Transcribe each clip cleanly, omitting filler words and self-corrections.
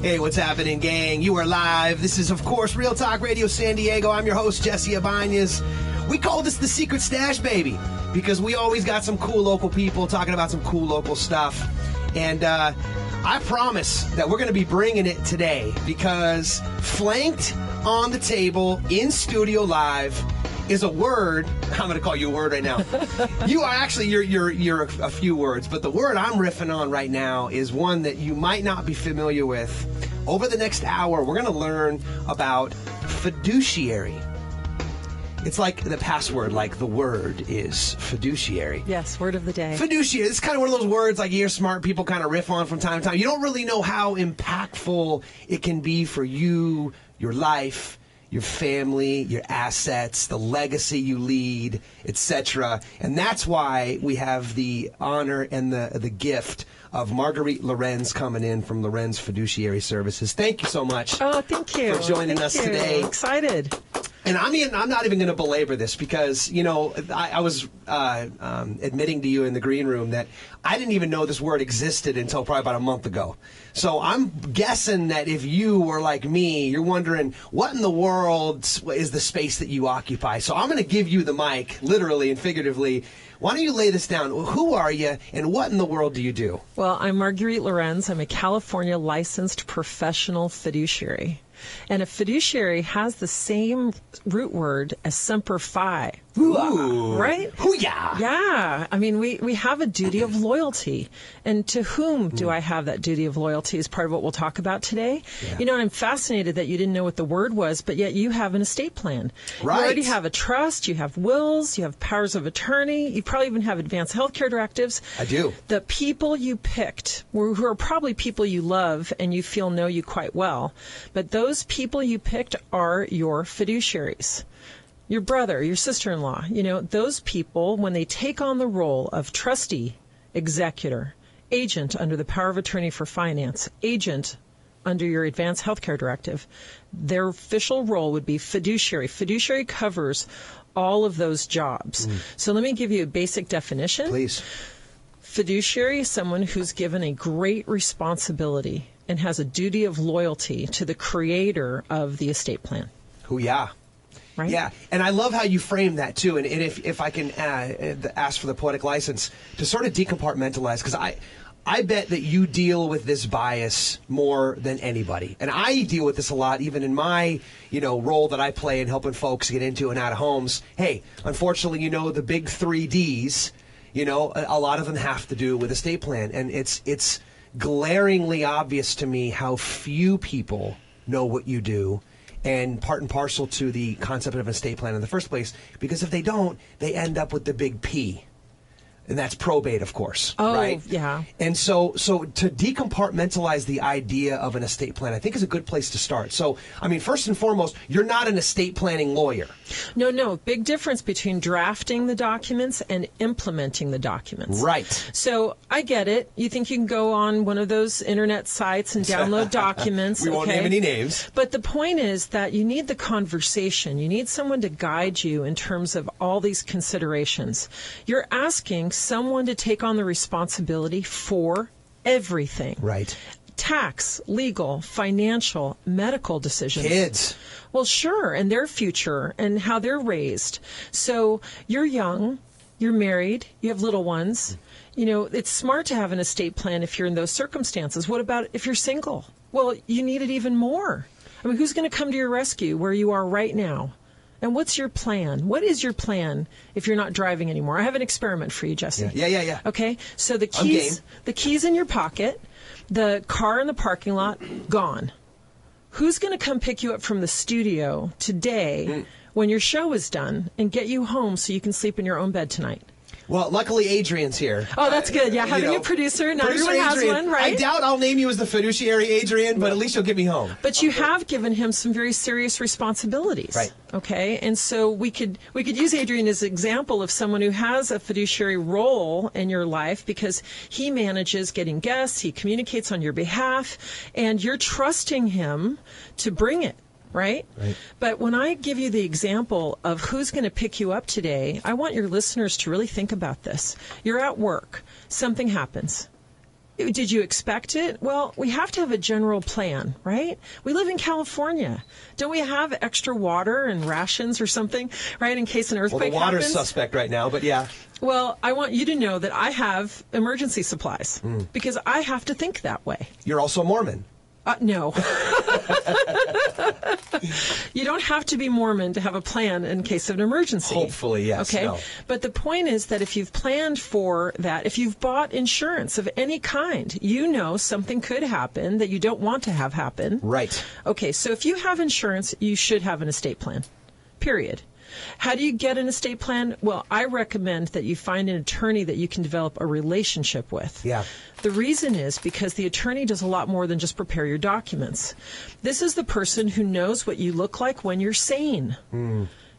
Hey, what's happening, gang? You are live. This is, of course, Real Talk Radio San Diego. I'm your host, Jesse Abanez. We call this the Secret Stash, baby, because we always got some cool local people talking about some cool local stuff. And I promise that we're going to be bringing it today because flanked on the table in studio live is a word. I'm going to call you a word right now. You are actually, you're a few words, but the word I'm riffing on right now is one that you might not be familiar with. Over the next hour, we're going to learn about fiduciary. It's like the password, like the word is fiduciary. Yes, word of the day. Fiduciary. It's kind of one of those words like you hear smart people kind of riff on from time to time. You don't really know how impactful it can be for you, your life, your family, your assets, the legacy you lead, etc. And that's why we have the honor and the gift of Marguerite Lorenz coming in from Lorenz Fiduciary Services. Thank you so much. Oh, thank you. For joining us today. I'm excited. And I mean, I'm not even going to belabor this because, you know, I was admitting to you in the green room that I didn't even know this word existed until probably about a month ago. So I'm guessing that if you were like me, you're wondering, what in the world is the space that you occupy? So I'm going to give you the mic, literally and figuratively. Why don't you lay this down? Who are you, and what in the world do you do? Well, I'm Marguerite Lorenz. I'm a California licensed professional fiduciary. And a fiduciary has the same root word as Semper Fi. Ooh. Right? Hoo-yah. Yeah. I mean, we have a duty of loyalty. And to whom do I have that duty of loyalty is part of what we'll talk about today. Yeah. You know, I'm fascinated that you didn't know what the word was, but yet you have an estate plan. Right. You already have a trust, you have wills, you have powers of attorney, you probably even have advanced health care directives. I do. The people you picked, who are probably people you love and you feel know you quite well, but those people you picked are your fiduciaries. Your brother, your sister-in-law, you know, those people, when they take on the role of trustee, executor, agent under the power of attorney for finance, agent under your advanced health care directive, their official role would be fiduciary. Fiduciary covers all of those jobs. So let me give you a basic definition. Please. Fiduciary is someone who's given a great responsibility and has a duty of loyalty to the creator of the estate plan. Hoo-yah. Right? Yeah, and I love how you frame that, too. And if I can ask for the poetic license to sort of decompartmentalize, because I bet that you deal with this bias more than anybody. And I deal with this a lot, even in my, role that I play in helping folks get into and out of homes. Hey, unfortunately, the big 3 Ds, a lot of them have to do with estate plan. And it's glaringly obvious to me how few people know what you do, and part and parcel to the concept of an estate plan in the first place, because if they don't, they end up with the big P. And that's probate, of course. Oh, right? Yeah. And so to decompartmentalize the idea of an estate plan, I think is a good place to start. So, I mean, first and foremost, you're not an estate planning lawyer. No. Big difference between drafting the documents and implementing the documents. Right. So I get it. You think you can go on one of those internet sites and download documents. We won't name any names. But the point is that you need the conversation. You need someone to guide you in terms of all these considerations. You're asking someone to take on the responsibility for everything. Right. Tax, legal, financial, medical decisions. Kids. Well, sure, and their future and how they're raised. So you're young, you're married, you have little ones. It's smart to have an estate plan if you're in those circumstances. What about if you're single? Well, you need it even more. I mean, who's going to come to your rescue where you are right now? And what's your plan? What is your plan if you're not driving anymore? I have an experiment for you, Jesse. Yeah. Okay, so the keys in your pocket, the car in the parking lot, gone. Who's going to come pick you up from the studio today when your show is done and get you home so you can sleep in your own bed tonight? Well, luckily Adrian's here. Oh, that's good. Yeah, having a producer. Not everyone has one, right? I doubt I'll name you as the fiduciary, Adrian, but at least you'll get me home. But you have given him some very serious responsibilities. Right. Okay, and so we could use Adrian as an example of someone who has a fiduciary role in your life because he manages getting guests, he communicates on your behalf, and you're trusting him to bring it. Right? But when I give you the example of who's going to pick you up today, I want your listeners to really think about this. You're at work. Something happens. Did you expect it? Well, we have to have a general plan, right? We live in California. Don't we have extra water and rations or something, right, in case an earthquake happens? Well, the water's suspect right now, but yeah. Well, I want you to know that I have emergency supplies because I have to think that way. You're also Mormon. No. You don't have to be Mormon to have a plan in case of an emergency. Hopefully, yes. Okay. No. But the point is that if you've planned for that, if you've bought insurance of any kind, you know something could happen that you don't want to have happen. Right. Okay. So if you have insurance, you should have an estate plan. Period. How do you get an estate plan? Well, I recommend that you find an attorney that you can develop a relationship with. Yeah. The reason is because the attorney does a lot more than just prepare your documents. This is the person who knows what you look like when you're sane.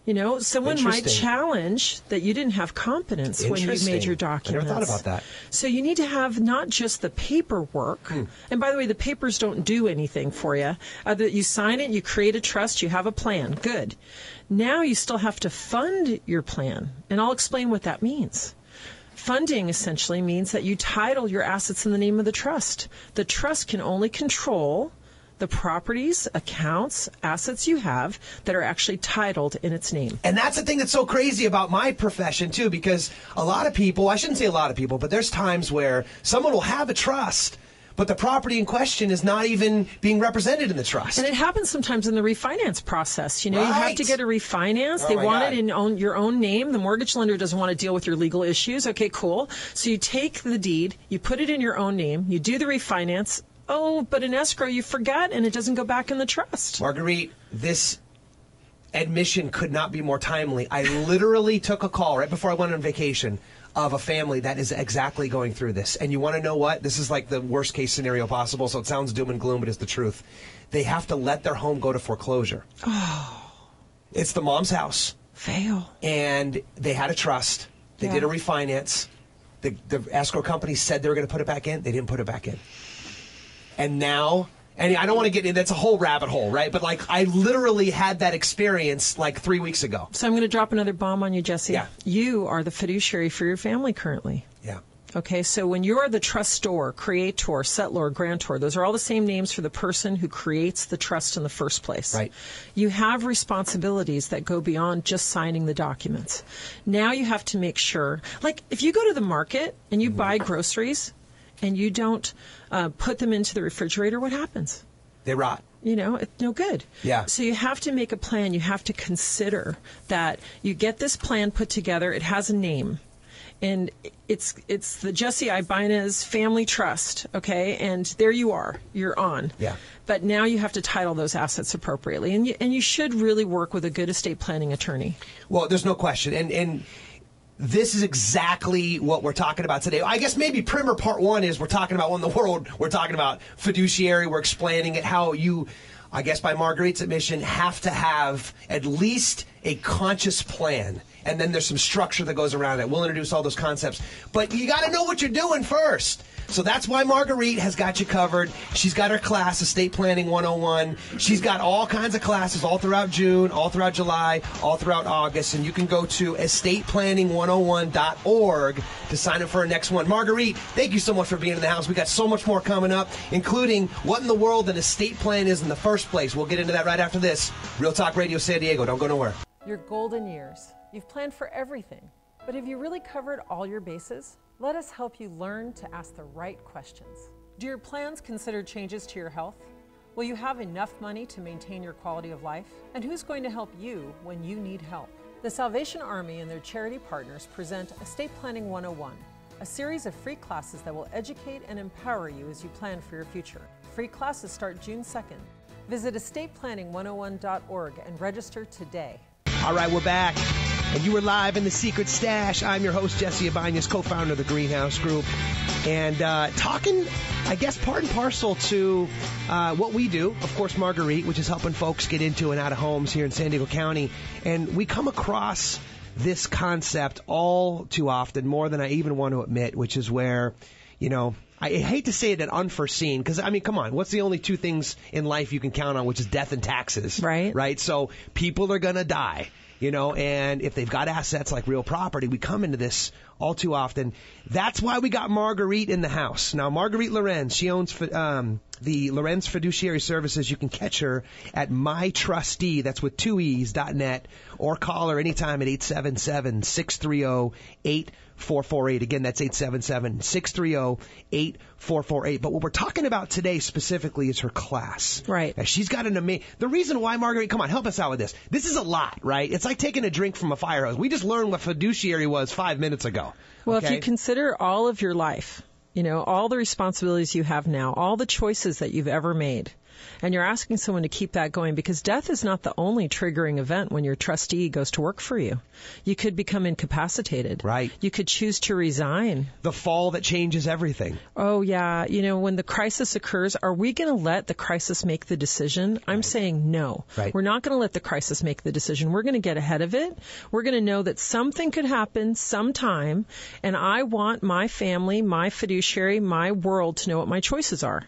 You know, someone might challenge that you didn't have competence when you made your documents. I never thought about that. So you need to have not just the paperwork. And by the way, the papers don't do anything for you. You sign it, you create a trust, you have a plan. Good. Now you still have to fund your plan. And I'll explain what that means. Funding essentially means that you title your assets in the name of the trust. The trust can only control the properties, accounts, assets you have that are actually titled in its name. And that's the thing that's so crazy about my profession, too, because a lot of people, I shouldn't say a lot of people, but there's times where someone will have a trust, but the property in question is not even being represented in the trust. And it happens sometimes in the refinance process. You know, you have to get a refinance. Oh, they want it in your own name. The mortgage lender doesn't want to deal with your legal issues. Okay, cool. So you take the deed, you put it in your own name, you do the refinance. Oh, but in escrow you forgot and it doesn't go back in the trust. Marguerite, this admission could not be more timely. I literally took a call right before I went on vacation of a family that is exactly going through this. And you want to know what? This is like the worst case scenario possible, so it sounds doom and gloom, but it's the truth. They have to let their home go to foreclosure. Oh. It's the mom's house. Fail. And they had a trust. They did a refinance. The escrow company said they were going to put it back in. They didn't put it back in. And now, and I don't want to get in, that's a whole rabbit hole, right? But like, I literally had that experience like 3 weeks ago. So I'm going to drop another bomb on you, Jesse. Yeah. You are the fiduciary for your family currently. Yeah. Okay, so when you're the trustor, creator, settlor, grantor, those are all the same names for the person who creates the trust in the first place. Right. You have responsibilities that go beyond just signing the documents. Now you have to make sure, like if you go to the market and you buy groceries and you don't put them into the refrigerator, what happens? They rot. You know, it's no good. Yeah. So you have to make a plan. You have to consider that you get this plan put together. It has a name. And it's the Jesse Ibanez Family Trust, okay? And there you are. You're on. Yeah. But now you have to title those assets appropriately. And you should really work with a good estate planning attorney. Well, there's no question. And this is exactly what we're talking about today. I guess maybe primer part one is we're talking about what in the world. We're talking about fiduciary. We're explaining it, how you, I guess by Marguerite's admission, have to have at least a conscious plan. And then there's some structure that goes around it. We'll introduce all those concepts. But you got to know what you're doing first. So that's why Marguerite has got you covered. She's got her class, Estate Planning 101. She's got all kinds of classes all throughout June, all throughout July, all throughout August. And you can go to estateplanning101.org to sign up for our next one. Marguerite, thank you so much for being in the house. We got so much more coming up, including what in the world an estate plan is in the first place. We'll get into that right after this. Real Talk Radio San Diego. Don't go nowhere. Your golden years. You've planned for everything, but have you really covered all your bases? Let us help you learn to ask the right questions. Do your plans consider changes to your health? Will you have enough money to maintain your quality of life? And who's going to help you when you need help? The Salvation Army and their charity partners present Estate Planning 101, a series of free classes that will educate and empower you as you plan for your future. Free classes start June 2nd. Visit estateplanning101.org and register today. All right, we're back. And you were live in the Secret Stash. I'm your host, Jesse Ibanez, co-founder of the Greenhouse Group. And talking, I guess, part and parcel to what we do, of course, Marguerite, which is helping folks get into and out of homes here in San Diego County. And we come across this concept all too often, more than I even want to admit, which is where, you know, I hate to say it, an unforeseen, because, I mean, come on, what's the only two things in life you can count on, which is death and taxes? Right. Right? So people are going to die. and if they've got assets like real property, we come into this all too often. That's why we got Marguerite in the house. Now, Marguerite Lorenz, she owns the Lorenz Fiduciary Services. You can catch her at mytrustee, that's with 2es.net, or call her anytime at 877-630-8448. Again, that's 877-630-8448. But what we're talking about today specifically is her class. Right. Now, she's got an amazing... The reason why, Marguerite, come on, help us out with this. This is a lot, right? It's like taking a drink from a fire hose. We just learned what fiduciary was 5 minutes ago. Well, okay? If you consider all of your life, all the responsibilities you have now, all the choices that you've ever made, and you're asking someone to keep that going, because death is not the only triggering event when your trustee goes to work for you. You could become incapacitated. Right. You could choose to resign. The fall that changes everything. Oh, yeah. When the crisis occurs, are we going to let the crisis make the decision? I'm saying no. Right. We're not going to let the crisis make the decision. We're going to get ahead of it. We're going to know that something could happen sometime, and I want my family, my fiduciary, my world to know what my choices are.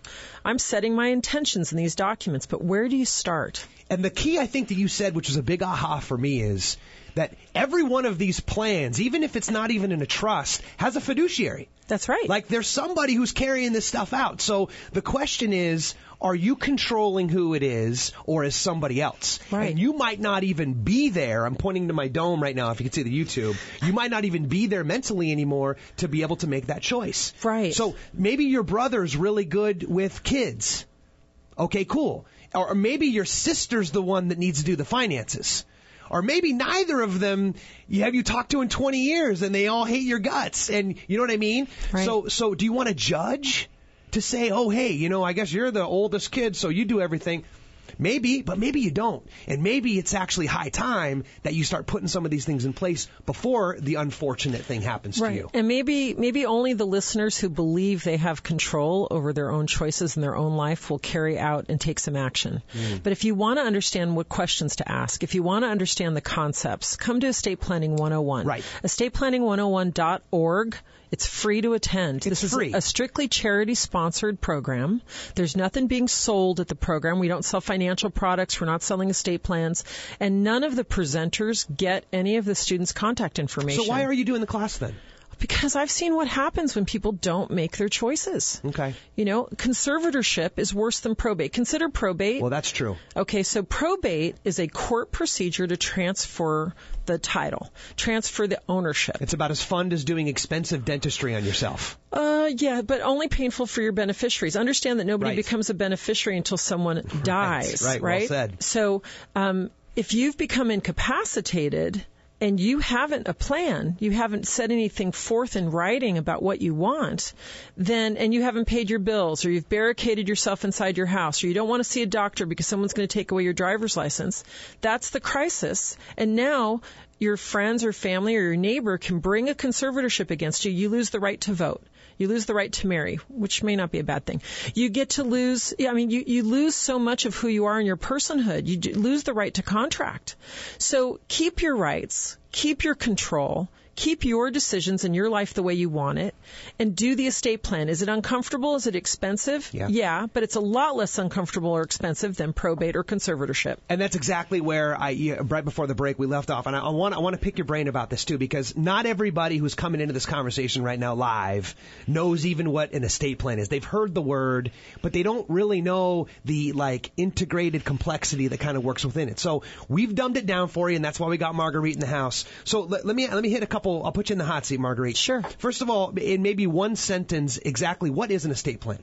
I'm setting my intentions in these documents, but where do you start? And the key, I think, that you said, which was a big aha for me, is that every one of these plans, even if it's not even in a trust, has a fiduciary. That's right. Like, there's somebody who's carrying this stuff out. So the question is, are you controlling who it is, or is somebody else? Right. And you might not even be there. I'm pointing to my dome right now, if you can see the YouTube. You might not even be there mentally anymore to be able to make that choice. Right. So maybe your brother's really good with kids. Okay, cool. Or maybe your sister's the one that needs to do the finances. Or maybe neither of them have you talked to in 20 years and they all hate your guts. And you know what I mean? Right. So do you want to judge? To say, oh, hey, I guess you're the oldest kid, so you do everything. Maybe, but maybe you don't. And maybe it's actually high time that you start putting some of these things in place before the unfortunate thing happens to you. And maybe only the listeners who believe they have control over their own choices in their own life will carry out and take some action. But if you want to understand what questions to ask, if you want to understand the concepts, come to Estate Planning 101. Right. EstatePlanning101.org. It's free to attend. This is a strictly charity-sponsored program. There's nothing being sold at the program. We don't sell financial products. We're not selling estate plans. And none of the presenters get any of the students' contact information. So why are you doing the class then? Because I've seen what happens when people don't make their choices. Okay. Conservatorship is worse than probate. Consider probate. Well, that's true. Okay, so probate is a court procedure to transfer the title, transfer the ownership. It's about as fun as doing expensive dentistry on yourself. Yeah, but only painful for your beneficiaries. Understand that nobody becomes a beneficiary until someone dies. Right, well said. So if you've become incapacitated and you haven't a plan, you haven't set anything forth in writing about what you want, and you haven't paid your bills, or you've barricaded yourself inside your house, or you don't want to see a doctor because someone's going to take away your driver's license, that's the crisis. And now your friends or family or your neighbor can bring a conservatorship against you. You lose the right to vote. You lose the right to marry, which may not be a bad thing. You get to lose, you lose so much of who you are in your personhood. You lose the right to contract. So keep your rights, keep your control, keep your decisions in your life the way you want it, and do the estate plan. Is it uncomfortable? Is it expensive? Yeah, but it's a lot less uncomfortable or expensive than probate or conservatorship. And that's exactly where right before the break we left off. And I want to pick your brain about this too, because not everybody who's coming into this conversation right now live knows even what an estate plan is. They've heard the word, but they don't really know the integrated complexity that kind of works within it. So we've dumbed it down for you, and that's why we got Marguerite in the house. So let me hit a couple. I'll put you in the hot seat, Marguerite. Sure. First of all, in maybe one sentence, exactly what is an estate plan?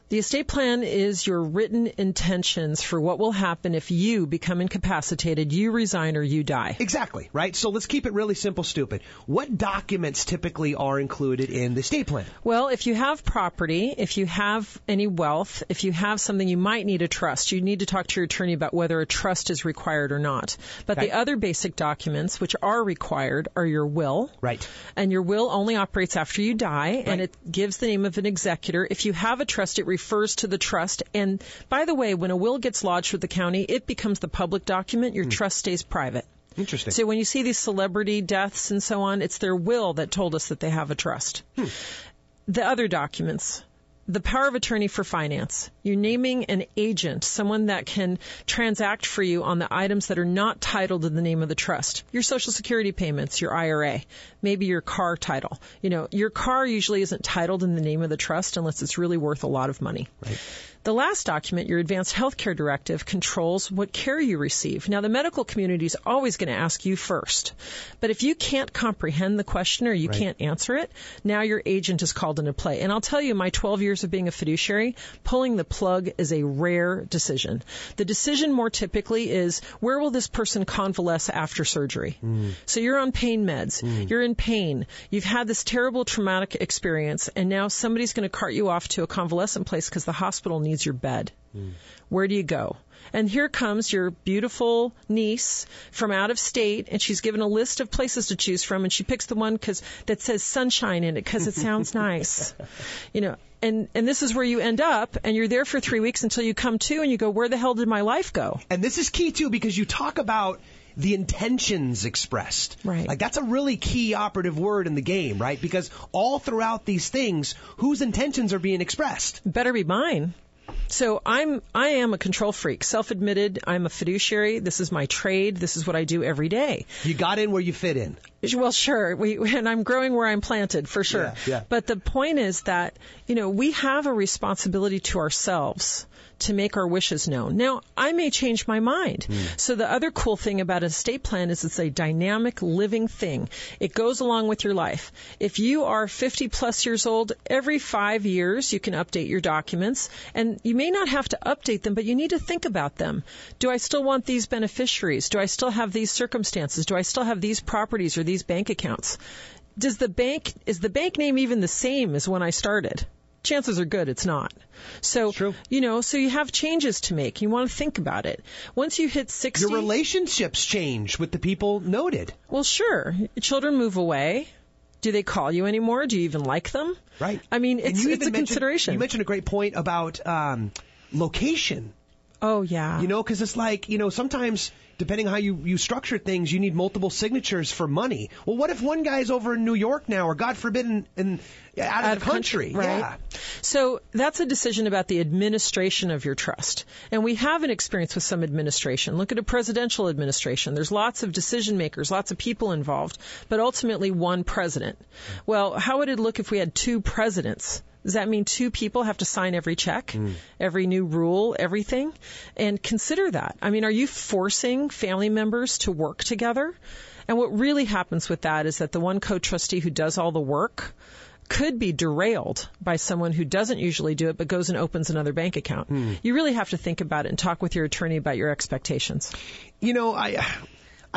The estate plan is your written intentions for what will happen if you become incapacitated, you resign, or you die. Exactly, right? So let's keep it really simple, stupid. What documents typically are included in the estate plan? Well, if you have property, if you have any wealth, if you have something you might need a trust, you need to talk to your attorney about whether a trust is required or not. But the other basic documents which are required are your will. Right. And your will only operates after you die, and it gives the name of an executor. If you have a trust, it refers to the trust. And by the way, when a will gets lodged with the county, it becomes the public document. Your trust stays private. Interesting. So when you see these celebrity deaths and so on, it's their will that told us that they have a trust. The other documents, the power of attorney for finance. You're naming an agent, someone that can transact for you on the items that are not titled in the name of the trust. Your Social Security payments, your IRA, maybe your car title. Your car usually isn't titled in the name of the trust unless it's really worth a lot of money. Right. The last document, your Advanced Healthcare Directive, controls what care you receive. Now, the medical community is always going to ask you first. But if you can't comprehend the question or you can't answer it, now your agent is called into play. And I'll tell you, my 12 years of being a fiduciary, pulling the plug is a rare decision. The decision more typically is, where will this person convalesce after surgery? So you're on pain meds. You're in pain. You've had this terrible traumatic experience, and now somebody's going to cart you off to a convalescent place because the hospital needs your bed. Where do you go? And here comes your beautiful niece from out of state, and she's given a list of places to choose from, and she picks the one that says sunshine in it because it sounds nice. And this is where you end up, and you're there for 3 weeks until you come to, and you go, where the hell did my life go? And this is key, too, because you talk about the intentions expressed. Right. Like, that's a really key operative word in the game, right? Because all throughout these things, whose intentions are being expressed? Better be mine. So I am a control freak, self-admitted. I'm a fiduciary. This is my trade. This is what I do every day. You got in where you fit in. Well, sure. And I'm growing where I'm planted, for sure. Yeah. But the point is that, we have a responsibility to ourselves to make our wishes known. Now, I may change my mind. So the other cool thing about an estate plan is it's a dynamic, living thing. It goes along with your life. If you are 50 plus years old, every 5 years you can update your documents, and you may not have to update them, but you need to think about them. Do I still want these beneficiaries? Do I still have these circumstances? Do I still have these properties or these bank accounts? Is the bank name even the same as when I started? Chances are good it's not. So, True. So you have changes to make. You want to think about it. Once you hit 60... Your relationships change with the people noted. Well, sure. Your children move away. Do they call you anymore? Do you even like them? Right. I mean, it's a consideration. You mentioned a great point about location. Oh, yeah. Because it's like, sometimes, depending how you structure things, you need multiple signatures for money. Well, what if one guy's over in New York now, or God forbid, out of the country? Right. Yeah. So that's a decision about the administration of your trust. And we have an experience with some administration. Look at a presidential administration. There's lots of decision makers, lots of people involved, but ultimately one president. Well, how would it look if we had two presidents? Does that mean two people have to sign every check, every new rule, everything? And consider that. I mean, are you forcing family members to work together? And what really happens with that is that the one co-trustee who does all the work could be derailed by someone who doesn't usually do it but goes and opens another bank account. You really have to think about it and talk with your attorney about your expectations.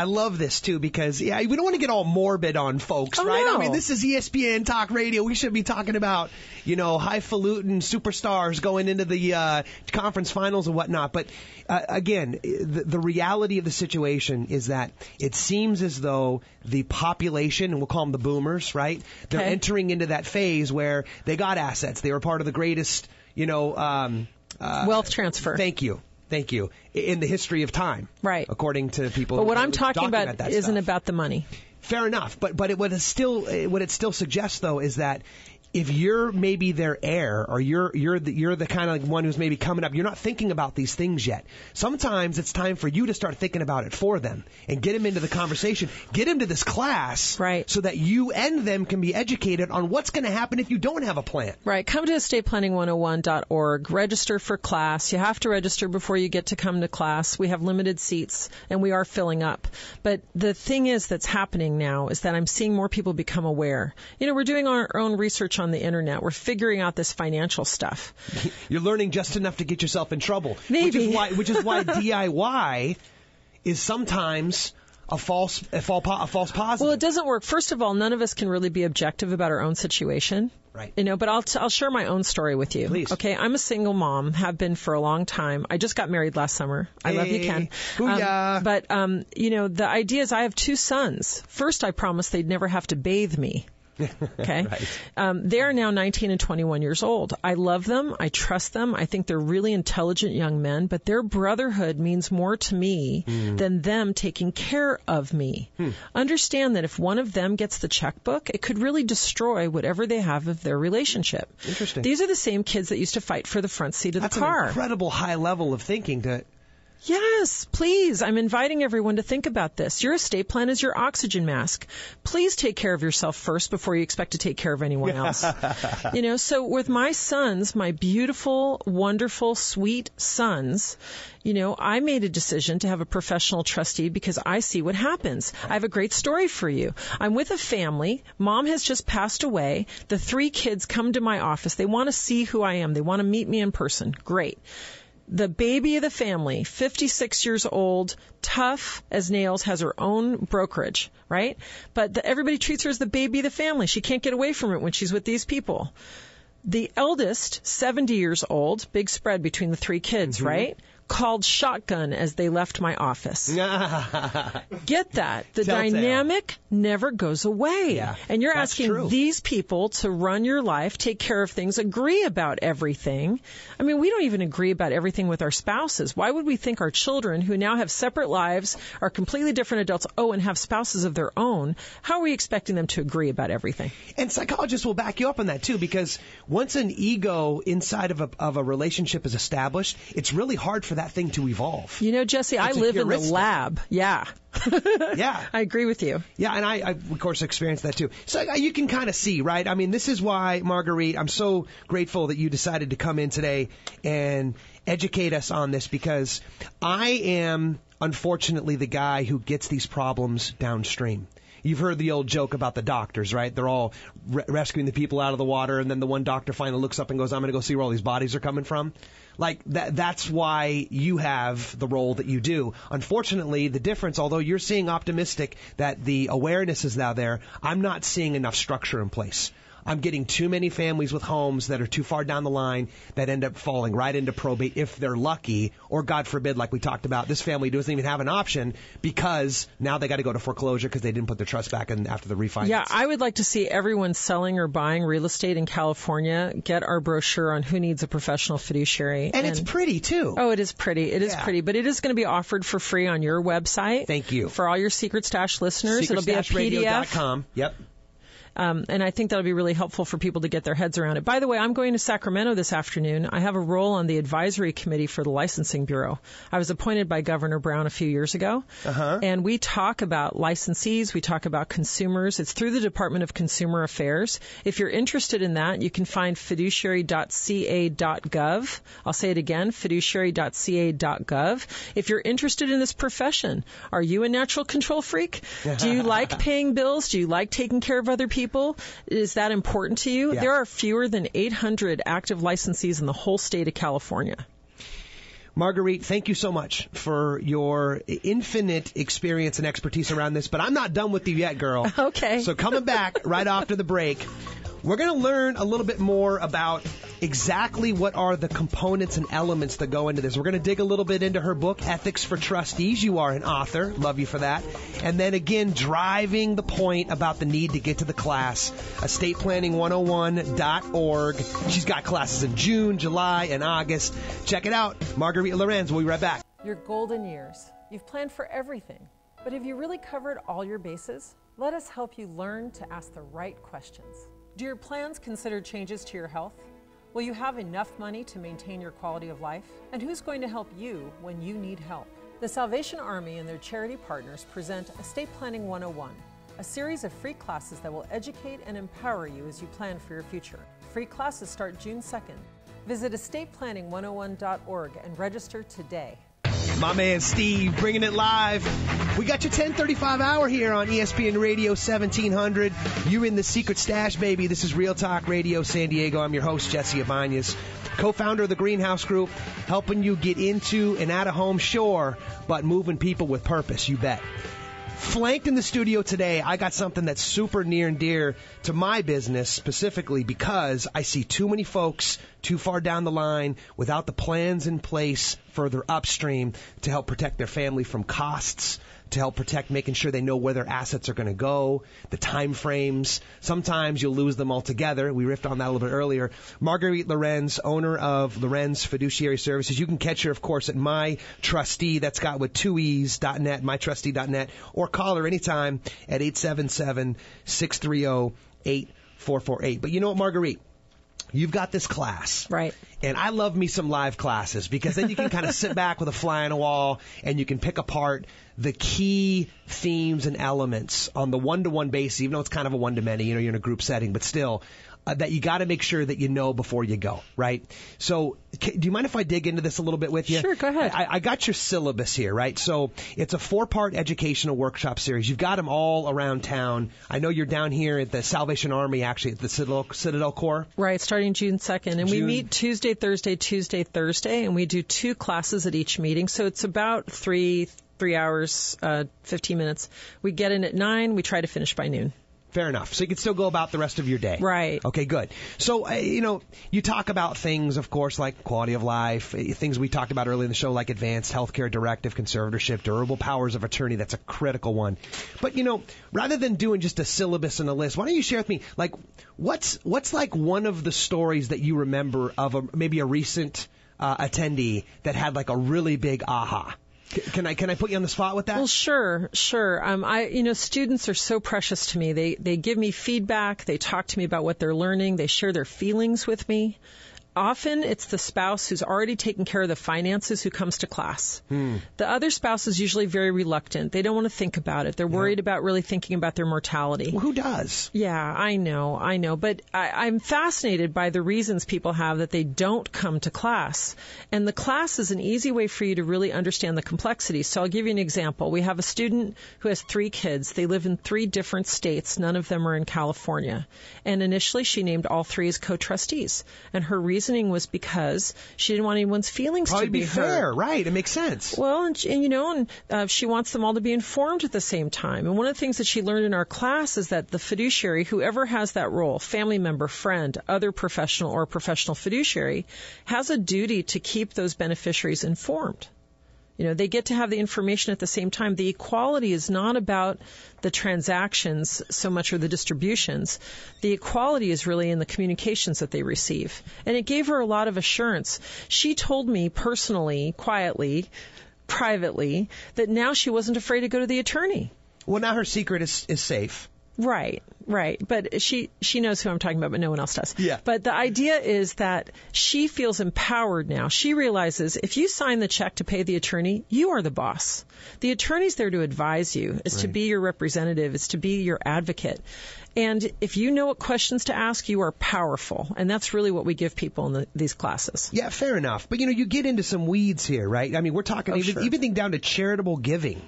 I love this, too, because, we don't want to get all morbid on folks, right? No. I mean, this is ESPN Talk Radio. We should be talking about, highfalutin superstars going into the conference finals and whatnot. But, again, the reality of the situation is that it seems as though the population, and we'll call them the boomers, right? They're entering into that phase where they got assets. They were part of the greatest, wealth transfer. Thank you. In the history of time. Right. According to people. But what I'm talking about isn't about the money. Fair enough. But what it still suggests, though, is that if you're maybe their heir, or you're the kind of one who's maybe coming up, you're not thinking about these things yet. Sometimes it's time for you to start thinking about it for them and get them into the conversation, get them to this class, right, so that you and them can be educated on what's going to happen if you don't have a plan. Right. Come to estateplanning101.org. Register for class. You have to register before you get to come to class. We have limited seats, and we are filling up. But the thing that's happening now is that I'm seeing more people become aware. We're doing our own research on the internet. We're figuring out this financial stuff. You're learning just enough to get yourself in trouble. Maybe. Which is why DIY is sometimes a false positive. Well, it doesn't work. First of all, none of us can really be objective about our own situation. Right. But I'll share my own story with you. Please. Okay. I'm a single mom, have been for a long time. I just got married last summer. I love you, Ken. Booyah. The idea is I have two sons. First, I promised they'd never have to bathe me Okay. Right. They are now 19 and 21 years old. I love them. I trust them. I think they're really intelligent young men, but their brotherhood means more to me than them taking care of me. Understand that if one of them gets the checkbook, it could really destroy whatever they have of their relationship. Interesting. These are the same kids that used to fight for the front seat of the car. That's an incredible high level of thinking to... Yes, please. I'm inviting everyone to think about this. Your estate plan is your oxygen mask. Please take care of yourself first before you expect to take care of anyone else. So with my sons, my beautiful, wonderful, sweet sons, I made a decision to have a professional trustee because I see what happens. I have a great story for you. I'm with a family. Mom has just passed away. The 3 kids come to my office. They want to see who I am. They want to meet me in person. Great. The baby of the family, 56 years old, tough as nails, has her own brokerage, right? But everybody treats her as the baby of the family. She can't get away from it when she's with these people. The eldest, 70 years old, big spread between the 3 kids, right? Called shotgun as they left my office. Get that. The dynamic never goes away. Yeah, and you're that's asking true. These people to run your life, take care of things, agree about everything. I mean, we don't even agree about everything with our spouses. Why would we think our children, who now have separate lives, are completely different adults, and have spouses of their own, how are we expecting them to agree about everything? And psychologists will back you up on that, too, because once an ego inside of a relationship is established, it's really hard for that thing to evolve. Jesse, I live in the lab. Yeah. Yeah. I agree with you. Yeah, and I of course, experienced that, too. So you can kind of see, right? I mean, this is why, Marguerite, I'm so grateful that you decided to come in today and educate us on this, because I am, unfortunately, the guy who gets these problems downstream. You've heard the old joke about the doctors, right? They're all rescuing the people out of the water, and then the one doctor finally looks up and goes, I'm going to go see where all these bodies are coming from. Like, that's why you have the role that you do. Unfortunately, the difference, although you're seeing optimistic that the awareness is now there, I'm not seeing enough structure in place. I'm getting too many families with homes that are too far down the line that end up falling right into probate if they're lucky, or God forbid, like we talked about, this family doesn't even have an option because now they got to go to foreclosure because they didn't put their trust back in after the refinance. Yeah, I would like to see everyone selling or buying real estate in California get our brochure on who needs a professional fiduciary. And it's pretty, too. Oh, it is pretty. It is pretty. But it is going to be offered for free on your website. Thank you. For all your Secret Stash listeners. It'll be a PDF. SecretStashRadio.com. Yep. And I think that'll be really helpful for people to get their heads around it. By the way, I'm going to Sacramento this afternoon. I have a role on the advisory committee for the Licensing Bureau. I was appointed by Governor Brown a few years ago. And we talk about licensees. We talk about consumers. It's through the Department of Consumer Affairs. If you're interested in that, you can find fiduciary.ca.gov. I'll say it again, fiduciary.ca.gov. If you're interested in this profession, are you a natural control freak? Do you like paying bills? Do you like taking care of other people? Is that important to you? Yeah. There are fewer than 800 active licensees in the whole state of California. Marguerite, thank you so much for your infinite experience and expertise around this, but I'm not done with you yet, girl. Okay. So coming back right after the break, we're going to learn a little bit more about exactly what are the components and elements that go into this. We're going to dig a little bit into her book, Ethics for Trustees. You are an author. Love you for that. And then again, driving the point about the need to get to the class, estateplanning101.org. She's got classes in June, July, and August. Check it out. Marguerite Lorenz. We'll be right back. Your golden years. You've planned for everything. But have you really covered all your bases? Let us help you learn to ask the right questions. Do your plans consider changes to your health? Will you have enough money to maintain your quality of life? And who's going to help you when you need help? The Salvation Army and their charity partners present Estate Planning 101, a series of free classes that will educate and empower you as you plan for your future. Free classes start June 2nd. Visit estateplanning101.org and register today. My man Steve bringing it live. We got your 10:35 hour here on ESPN Radio 1700. You're in the Secret Stash, baby. This is Real Talk Radio San Diego. I'm your host, Jesse Ibanez, co-founder of the Greenhouse Group, helping you get into and out of home, sure, but moving people with purpose, you bet. Flanked in the studio today, I got something that's super near and dear to my business, specifically because I see too many folks too far down the line without the plans in place further upstream to help protect their family from costs to help protect, making sure they know where their assets are going to go, the time frames. Sometimes you'll lose them altogether. We riffed on that a little bit earlier. Marguerite Lorenz, owner of Lorenz Fiduciary Services. You can catch her, of course, at MyTrustee. That's got with 2es.net, mytrustee.net, or call her anytime at 877-630-8448. But you know what, Marguerite? You've got this class. Right. And I love me some live classes because then you can kind of sit back with a fly on the wall and you can pick apart the key themes and elements on the one-to-one basis, even though it's kind of a one-to-many, you're in a group setting, but still, that you got to make sure that you know before you go, right? So do you mind if I dig into this a little bit with you? Sure, go ahead. I got your syllabus here, right? So it's a 4-part educational workshop series. You've got them all around town. I know you're down here at the Salvation Army, actually, at the Citadel Corps. Right, starting June 2nd. And we meet Tuesday, Thursday, and we do 2 classes at each meeting. So it's about 3 hours, 15 minutes. We get in at 9. We try to finish by noon. Fair enough. So you can still go about the rest of your day. Right. Okay, good. So, you talk about things, of course, like quality of life, things we talked about earlier in the show, like advanced healthcare, directive conservatorship, durable powers of attorney. That's a critical one. But, rather than doing just a syllabus and a list, why don't you share with me, like, what's like one of the stories that you remember of maybe a recent attendee that had like a really big aha? Can I put you on the spot with that? Well, sure. Students are so precious to me. They give me feedback. They talk to me about what they're learning. They share their feelings with me. Often it's the spouse who's already taken care of the finances who comes to class. The other spouse is usually very reluctant. They don't want to think about it. They're worried about really thinking about their mortality. Well, who does? Yeah, I know. But I'm fascinated by the reasons people have that they don't come to class. And the class is an easy way for you to really understand the complexity. So I'll give you an example. We have a student who has 3 kids. They live in 3 different states. None of them are in California. And initially she named all 3 as co-trustees. And her reasoning was because she didn't want anyone's feelings to be hurt. Fair, right? It makes sense. Well, and she wants them all to be informed at the same time. And one of the things that she learned in our class is that the fiduciary, whoever has that role, family member, friend, other professional or professional fiduciary, has a duty to keep those beneficiaries informed. They get to have the information at the same time. The equality is not about the transactions so much or the distributions. The equality is really in the communications that they receive. And it gave her a lot of assurance. She told me personally, quietly, privately, that now she wasn't afraid to go to the attorney. Well, now her secret is safe. Right. But she knows who I'm talking about, but no one else does. Yeah. But the idea is that she feels empowered now. She realizes if you sign the check to pay the attorney, you are the boss. The attorney's there to advise you, is to be your representative, is to be your advocate. And if you know what questions to ask, you are powerful. And that's really what we give people in these classes. Yeah, fair enough. But, you get into some weeds here, right? I mean, we're talking even down to charitable giving.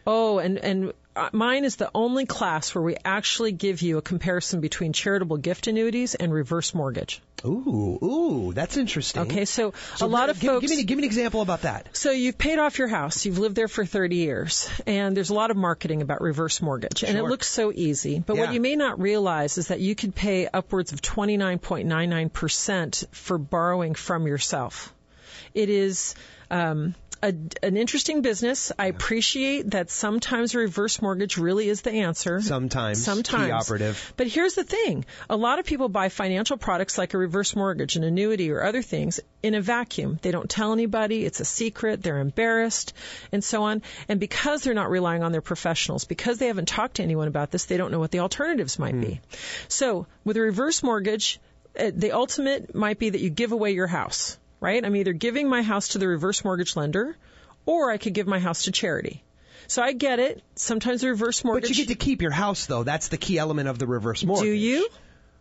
Oh, and mine is the only class where we actually give you a comparison between charitable gift annuities and reverse mortgage. Ooh, that's interesting. Okay, so a lot of folks... Give me an example about that. So you've paid off your house. You've lived there for 30 years. And there's a lot of marketing about reverse mortgage. Sure. And it looks so easy. But what you may not realize is that you could pay upwards of 29.99% for borrowing from yourself. It is... an interesting business. I appreciate that sometimes a reverse mortgage really is the answer. Sometimes. Key operative. But here's the thing. A lot of people buy financial products like a reverse mortgage, an annuity, or other things in a vacuum. They don't tell anybody. It's a secret. They're embarrassed, and so on. And because they're not relying on their professionals, because they haven't talked to anyone about this, they don't know what the alternatives might be. So with a reverse mortgage, the ultimate might be that you give away your house. Right? I'm either giving my house to the reverse mortgage lender, or I could give my house to charity. So I get it. Sometimes the reverse mortgage... But you get to keep your house, though. That's the key element of the reverse mortgage. Do you?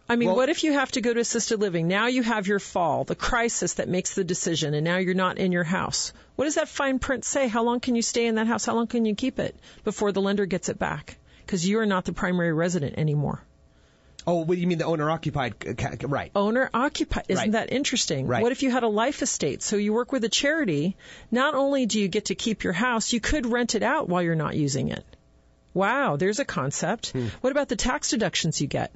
I mean, what if you have to go to assisted living? Now you have your fall, the crisis that makes the decision, and now you're not in your house. What does that fine print say? How long can you stay in that house? How long can you keep it before the lender gets it back? Because you are not the primary resident anymore. Oh, what do you mean the owner-occupied? Right. Owner-occupied. Isn't that interesting? Right. What if you had a life estate? So you work with a charity. Not only do you get to keep your house, you could rent it out while you're not using it. Wow, there's a concept. What about the tax deductions you get?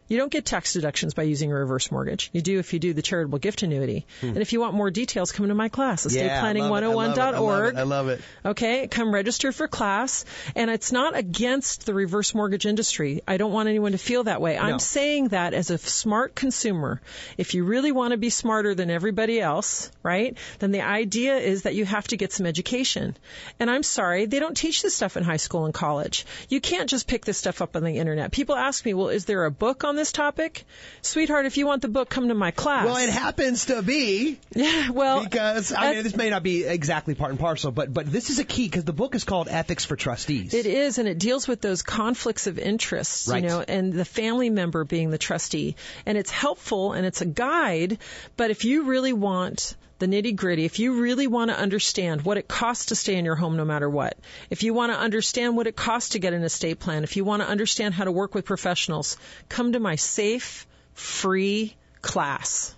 You don't get tax deductions by using a reverse mortgage. You do if you do the charitable gift annuity. And if you want more details, come to my class, estateplanning101.org. I love it. Okay, come register for class. And it's not against the reverse mortgage industry. I don't want anyone to feel that way. I'm saying that as a smart consumer, if you really want to be smarter than everybody else, right, then the idea is that you have to get some education. And I'm sorry, they don't teach this stuff in high school and college. You can't just pick this stuff up on the internet. People ask me, well, is there a book on this topic? Sweetheart, if you want the book, come to my class. Well, it happens to be. Yeah, well, because, I mean, this may not be exactly part and parcel, but this is a key because the book is called Ethics for Trustees. It is, and it deals with those conflicts of interest, right. And the family member being the trustee. And it's helpful and it's a guide, but if you really want the nitty-gritty, if you really want to understand what it costs to stay in your home no matter what, if you want to understand what it costs to get an estate plan, if you want to understand how to work with professionals, come to my safe, free class.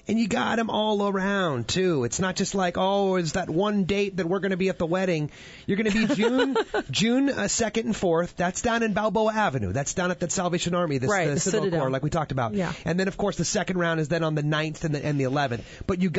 And you got them all around, too. It's not just like, oh, it's that one date that we're going to be at the wedding. You're going to be June 2nd and 4th. That's down in Balboa Avenue. That's down at the Salvation Army, the Citadel Corps, like we talked about. Yeah. And then, of course, the second round is then on the 9th and the 11th. But you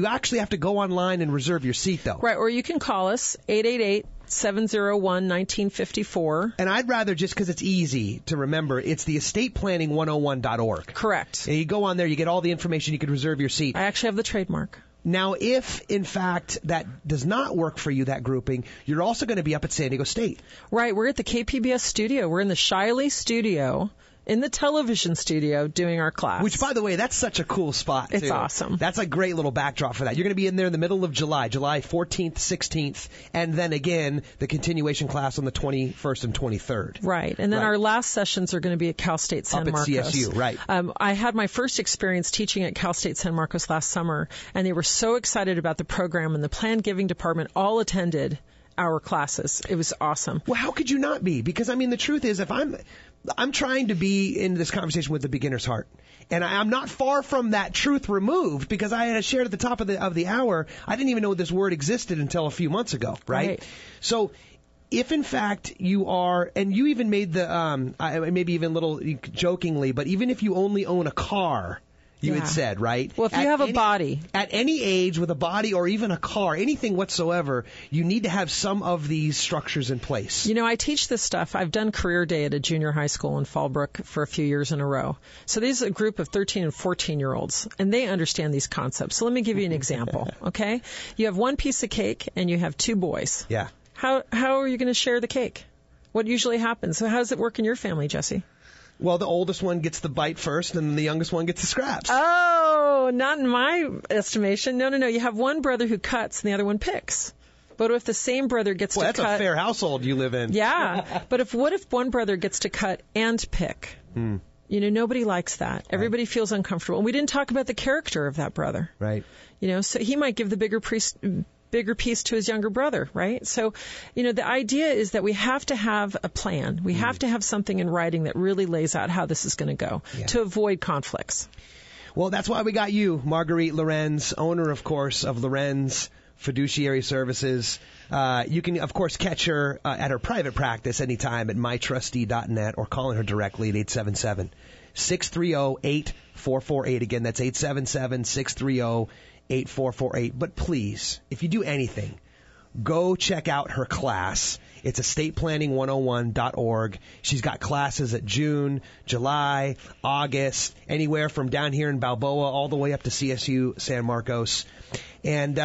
actually have to go online and reserve your seat, though. Right, or you can call us, 888-701-1954. And I'd rather, just because it's easy to remember, it's the estateplanning101.org. Correct. And you go on there, you get all the information, you can reserve your seat. I actually have the trademark. Now, if, in fact, that does not work for you, that grouping, you're also going to be up at San Diego State. Right. We're at the KPBS studio. We're in the Shiley studio, in the television studio, doing our class. Which, by the way, that's such a cool spot, too. It's awesome. That's a great little backdrop for that. You're going to be in there in the middle of July 14th, 16th, and then again, the continuation class on the 21st and 23rd. Right. And then our last sessions are going to be at Cal State San Marcos. Up at CSU, right. I had my first experience teaching at Cal State San Marcos last summer, and they were so excited about the program, and the planned giving department all attended our classes. It was awesome. Well, how could you not be? Because, I mean, the truth is, if I'm trying to be in this conversation with the beginner's heart, and I'm not far from that truth removed, because I had shared at the top of the hour, I didn't even know this word existed until a few months ago, right? So if in fact you are, and you even made the, maybe even a little jokingly, but even if you only own a car, you had said, right? Well, if you have a body. At any age with a body or even a car, anything whatsoever, you need to have some of these structures in place. You know, I teach this stuff. I've done career day at a junior high school in Fallbrook for a few years in a row. So this is a group of 13 and 14-year-olds, and they understand these concepts. So let me give you an example, okay? You have one piece of cake, and you have two boys. Yeah. How are you going to share the cake? What usually happens? So how does it work in your family, Jesse? Well, the oldest one gets the bite first, and the youngest one gets the scraps. Oh, not in my estimation. No. You have one brother who cuts, and the other one picks. But if the same brother gets to cut... Well, that's a fair household you live in. Yeah. But what if one brother gets to cut and pick? You know, nobody likes that. Everybody feels uncomfortable. And we didn't talk about the character of that brother. Right. You know, so he might give the bigger piece to his younger brother, right? So, you know, the idea is that we have to have a plan. We have to have something in writing that really lays out how this is going to go to avoid conflicts. Well, that's why we got you, Marguerite Lorenz, owner, of course, of Lorenz Fiduciary Services. You can, of course, catch her at her private practice anytime at mytrustee.net or calling her directly at 877-630-8448. Again, that's 877-630-8448. But please, if you do anything, go check out her class. It's estateplanning101.org. She's got classes at June, July, August, anywhere from down here in Balboa all the way up to CSU San Marcos. And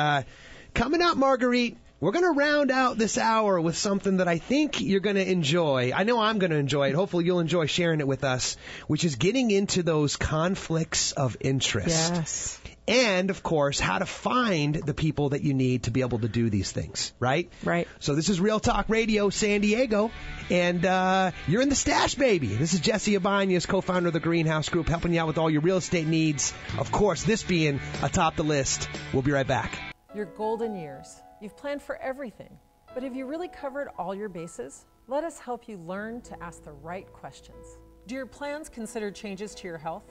coming up, Marguerite, we're going to round out this hour with something that I think you're going to enjoy. I know I'm going to enjoy it. Hopefully you'll enjoy sharing it with us, which is getting into those conflicts of interest. Yes. And, of course, how to find the people that you need to be able to do these things, right? Right. So this is Real Talk Radio San Diego, and you're in the stash, baby. This is Jesse Ibanez, co-founder of the Greenhouse Group, helping you out with all your real estate needs. Of course, this being atop the list. We'll be right back. Your golden years. You've planned for everything, but have you really covered all your bases? Let us help you learn to ask the right questions. Do your plans consider changes to your health?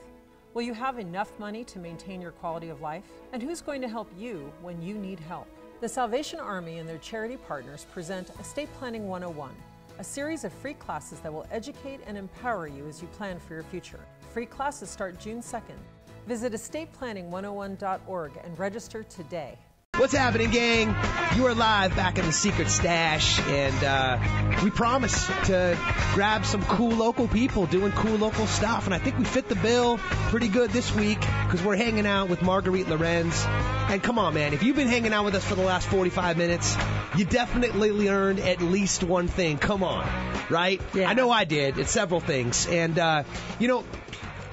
Will you have enough money to maintain your quality of life? And who's going to help you when you need help? The Salvation Army and their charity partners present Estate Planning 101, a series of free classes that will educate and empower you as you plan for your future. Free classes start June 2nd. Visit estateplanning101.org and register today. What's happening, gang? You are live back in the Secret Stash, and we promise to grab some cool local people doing cool local stuff, and I think we fit the bill pretty good this week because we're hanging out with Marguerite Lorenz. And come on, man, if you've been hanging out with us for the last 45 minutes, you definitely learned at least one thing. Come on, right? Yeah. I know I did. It's several things. And,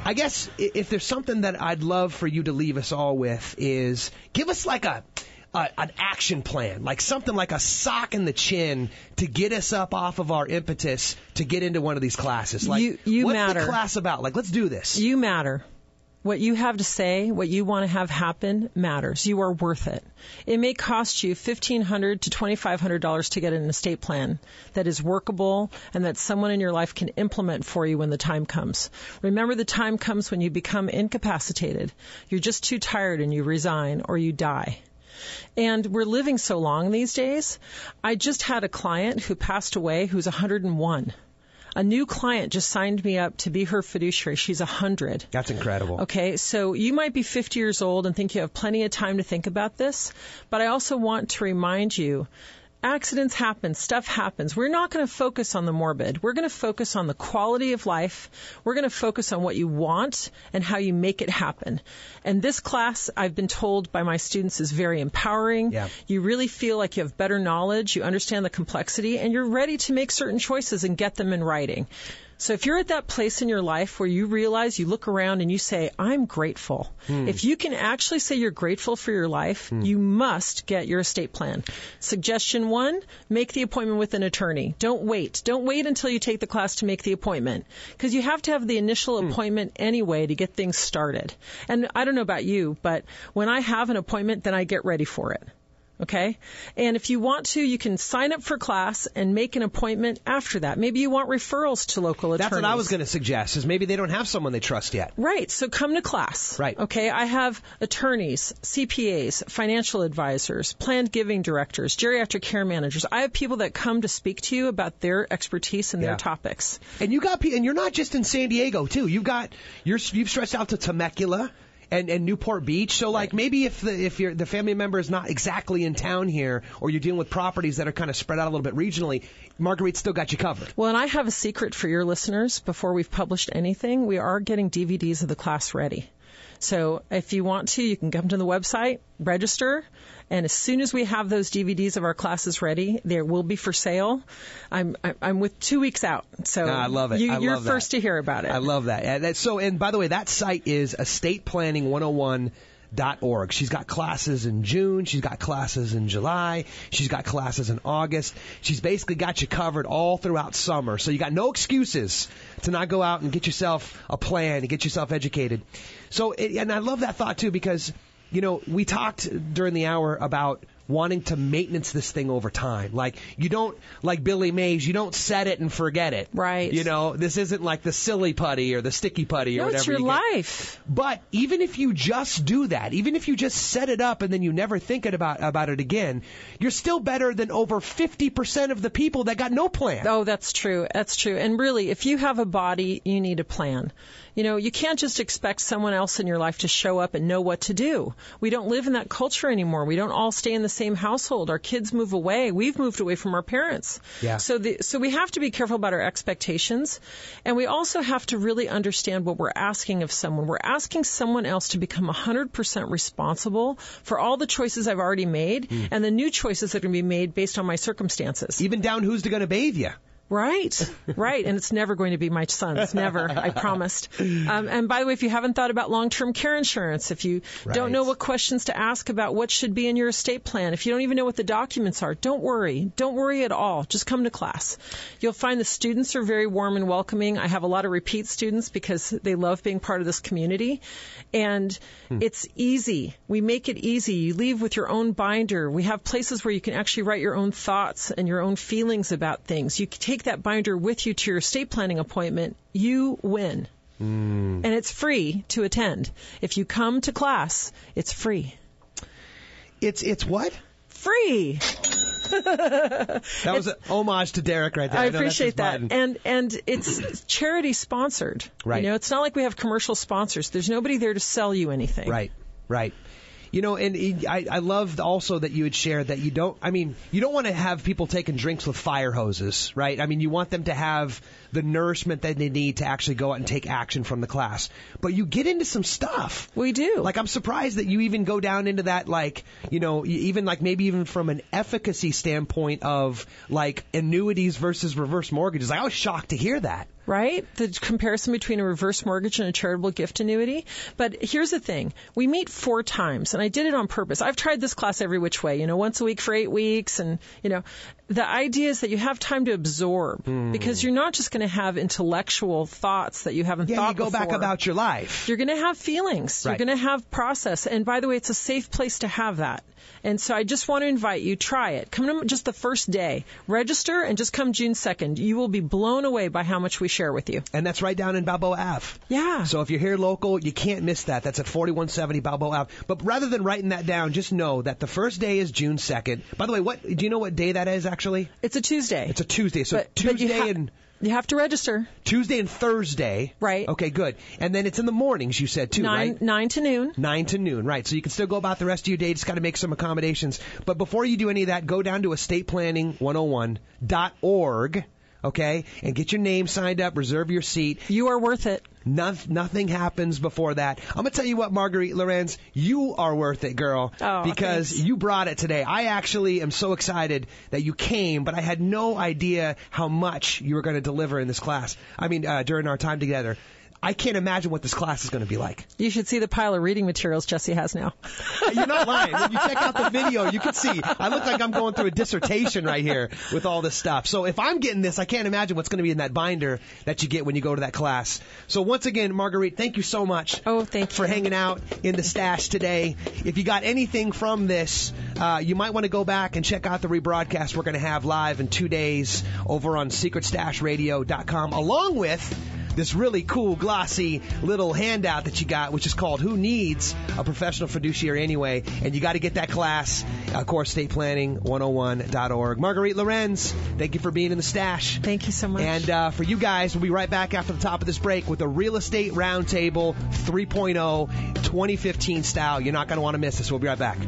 I guess if there's something that I'd love for you to leave us all with is give us like an action plan, like something like a sock in the chin to get us up off of our impetus to get into one of these classes. Like, you what's matter. the class about? Like, let's do this. You matter. What you have to say, what you want to have happen matters. You are worth it. It may cost you $1,500 to $2,500 to get an estate plan that is workable and that someone in your life can implement for you when the time comes. Remember, the time comes when you become incapacitated. You're just too tired and you resign or you die. And we're living so long these days. I just had a client who passed away who's 101. A new client just signed me up to be her fiduciary. She's 100. That's incredible. Okay, so you might be 50 years old and think you have plenty of time to think about this, but I also want to remind you, accidents happen, stuff happens. We're not going to focus on the morbid. We're going to focus on the quality of life. We're going to focus on what you want and how you make it happen. And this class, I've been told by my students, is very empowering. Yeah. You really feel like you have better knowledge, you understand the complexity, and you're ready to make certain choices and get them in writing. So if you're at that place in your life where you realize, you look around and you say, I'm grateful. If you can actually say you're grateful for your life, you must get your estate plan. Suggestion 1, make the appointment with an attorney. Don't wait. Don't wait until you take the class to make the appointment, because you have to have the initial appointment anyway to get things started. And I don't know about you, but when I have an appointment, then I get ready for it. Okay? And if you want to, you can sign up for class and make an appointment after that. Maybe you want referrals to local attorneys. That's what I was going to suggest, is maybe they don't have someone they trust yet. Right. So come to class. Right. Okay? I have attorneys, CPAs, financial advisors, planned giving directors, geriatric care managers. I have people that come to speak to you about their expertise and their topics. And you got, and you're not just in San Diego too. You've stretched out to Temecula and Newport Beach. So like maybe if the family member is not exactly in town here, or you're dealing with properties that are kind of spread out a little bit regionally, Marguerite still got you covered. Well, and I have a secret for your listeners. Before we've published anything, we are getting DVDs of the class ready. So if you want to, you can come to the website, register, and as soon as we have those DVDs of our classes ready, they will be for sale. I'm with 2 weeks out, so I love it. You're first to hear about it. I love that. And by the way, that site is estateplanning101.org. She's got classes in June. She's got classes in July. She's got classes in August. She's basically got you covered all throughout summer. So you got no excuses to not go out and get yourself a plan, to get yourself educated. So, and I love that thought too, because, we talked during the hour about wanting to maintenance this thing over time. Like, you don't, like Billy Mays, you don't set it and forget it. Right. This isn't like the silly putty or the sticky putty or whatever. It's your life. But even if you just do that, even if you just set it up and then you never think about it again, you're still better than over 50% of the people that got no plan. Oh, that's true. That's true. And really, if you have a body, you need a plan. You can't just expect someone else in your life to show up and know what to do. We don't live in that culture anymore. We don't all stay in the same household. Our kids move away. We've moved away from our parents. Yeah. So we have to be careful about our expectations. And we also have to really understand what we're asking of someone. We're asking someone else to become 100% responsible for all the choices I've already made and the new choices that are going to be made based on my circumstances. Even down who's going to bathe you. Right. And it's never going to be my son's. Never. I promised. And by the way, if you haven't thought about long-term care insurance, if you don't know what questions to ask about what should be in your estate plan, if you don't even know what the documents are, don't worry. Don't worry at all. Just come to class. You'll find the students are very warm and welcoming. I have a lot of repeat students because they love being part of this community. And it's easy. We make it easy. You leave with your own binder. We have places where you can actually write your own thoughts and your own feelings about things. You can take that binder with you to your estate planning appointment. You win. And it's free to attend. If you come to class, it's free. It's what? Free. That was an homage to Derek right there. I appreciate that. And it's charity sponsored. Right. You know, it's not like we have commercial sponsors. There's nobody there to sell you anything. Right. You know, and I loved also that you had shared that you don't want to have people taking drinks with fire hoses, right? I mean, you want them to have the nourishment that they need to actually go out and take action from the class. But you get into some stuff. We do. Like, I'm surprised that you even go down into that, like, you know, even like maybe even from an efficacy standpoint of like annuities versus reverse mortgages. I was shocked to hear that. Right? The comparison between a reverse mortgage and a charitable gift annuity. But here's the thing. We meet 4 times, and I did it on purpose. I've tried this class every which way, you know, once a week for 8 weeks. And, you know, the idea is that you have time to absorb because you're not just going to have intellectual thoughts that you haven't thought before. Yeah, you go back about your life. You're going to have feelings. Right. You're going to have process. And by the way, it's a safe place to have that. And so I just want to invite you, try it. Come to just the first day. Register and just come June 2nd. You will be blown away by how much we share with you. And that's right down in Balboa Ave. Yeah. So if you're here local, you can't miss that. That's at 4170 Balboa Ave. But rather than writing that down, just know that the first day is June 2nd. By the way, do you know what day that is actually? It's a Tuesday. It's a Tuesday. So Tuesday and... You have to register. Tuesday and Thursday. Right. Okay, good. And then it's in the mornings, you said, too, right? 9 to noon. 9 to noon, right. So you can still go about the rest of your day. Just got to make some accommodations. But before you do any of that, go down to estateplanning101.org, okay, and get your name signed up, reserve your seat. You are worth it. Nothing happens before that. I'm going to tell you what, Marguerite Lorenz, you are worth it, girl, because thanks. you brought it today. I actually am so excited that you came, but I had no idea how much you were going to deliver in this class. I mean, during our time together. I can't imagine what this class is going to be like. You should see the pile of reading materials Jesse has now. You're not lying. When you check out the video, you can see. I look like I'm going through a dissertation right here with all this stuff. So if I'm getting this, I can't imagine what's going to be in that binder that you get when you go to that class. So once again, Marguerite, thank you so much for hanging out in the stash today. If you got anything from this, you might want to go back and check out the rebroadcast we're going to have live in 2 days over on secretstashradio.com, along with this really cool, glossy little handout that you got, which is called Who Needs a Professional Fiduciary Anyway? And you got to get that class, of course, estateplanning101.org. Marguerite Lorenz, thank you for being in the stash. Thank you so much. And for you guys, we'll be right back after the top of this break with a Real Estate Roundtable 3.0 2015 style. You're not going to want to miss this. We'll be right back.